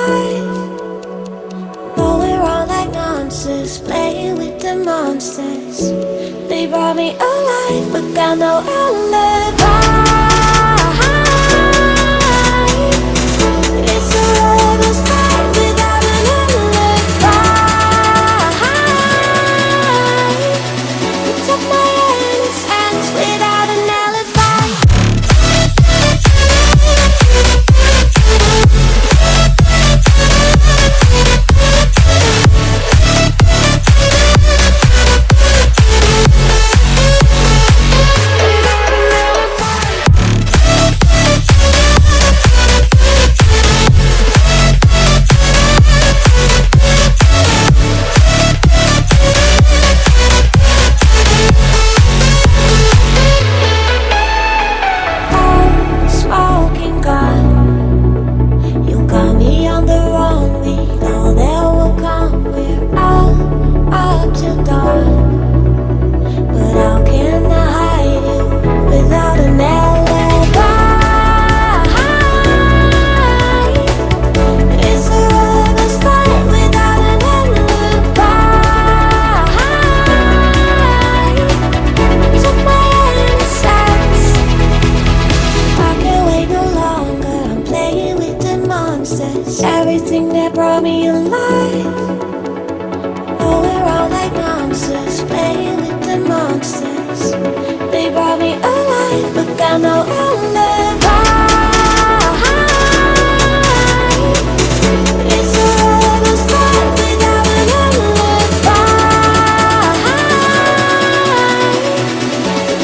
alive. Going around like monsters, playing with the monsters. They brought me alive, but got no alibi. It's a rebel's fight without an alibi. Took my innocence without an alibi. Everything that brought me alive. Going around like monsters, playing with the monsters. They brought me alive, but got no alibi. It's a rebel's fight without an alibi.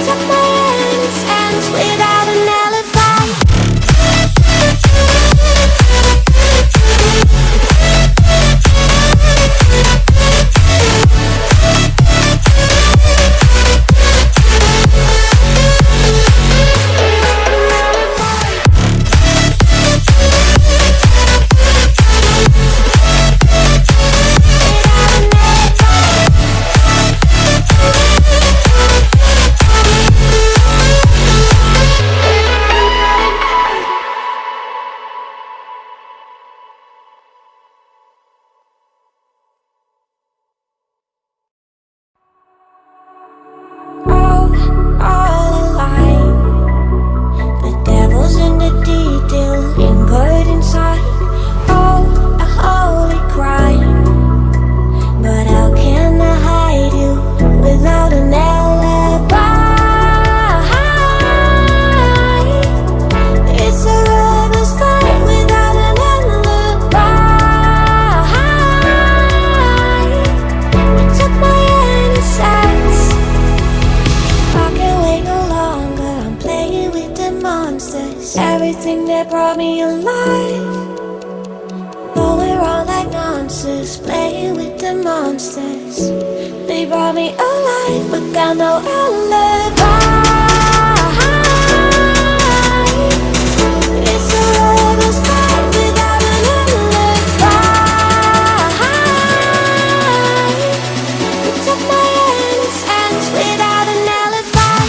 Took my innocence without an alibi. Everything that brought me alive. Going around like monsters, playing with the monsters. They brought me alive, but got no alibi. It's a rebel's fight without an alibi. Took my innocence without an alibi.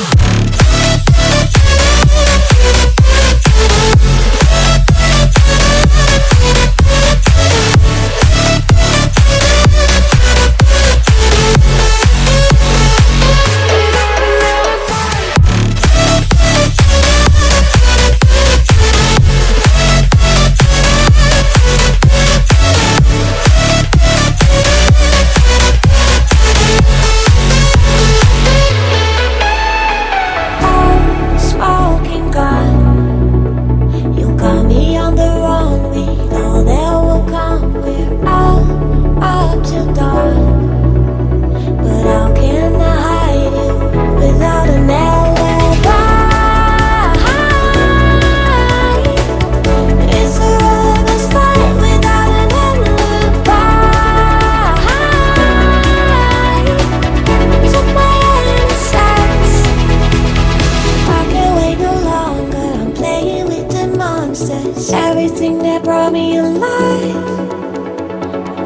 Everything that brought me alive.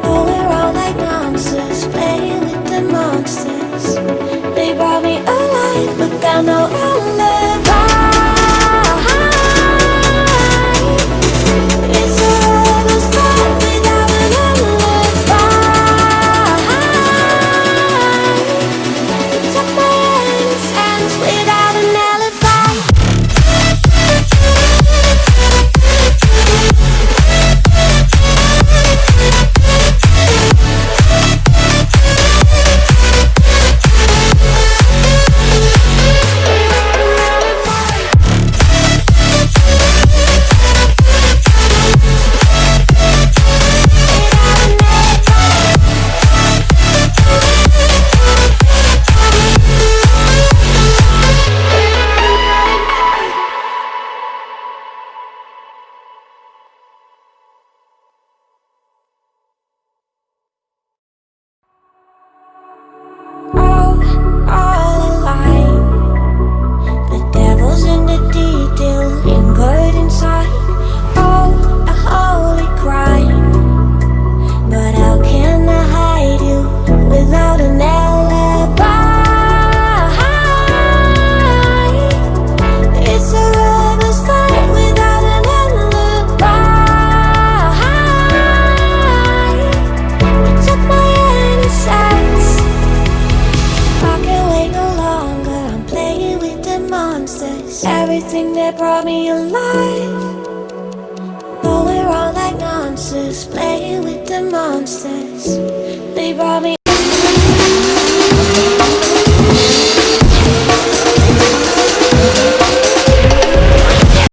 Going around like monsters, playing with the monsters. They brought me alive, but got no alibi. It's a rebel's fight. was everything that brought me alive. Going around like monsters, playing with the monsters. They brought me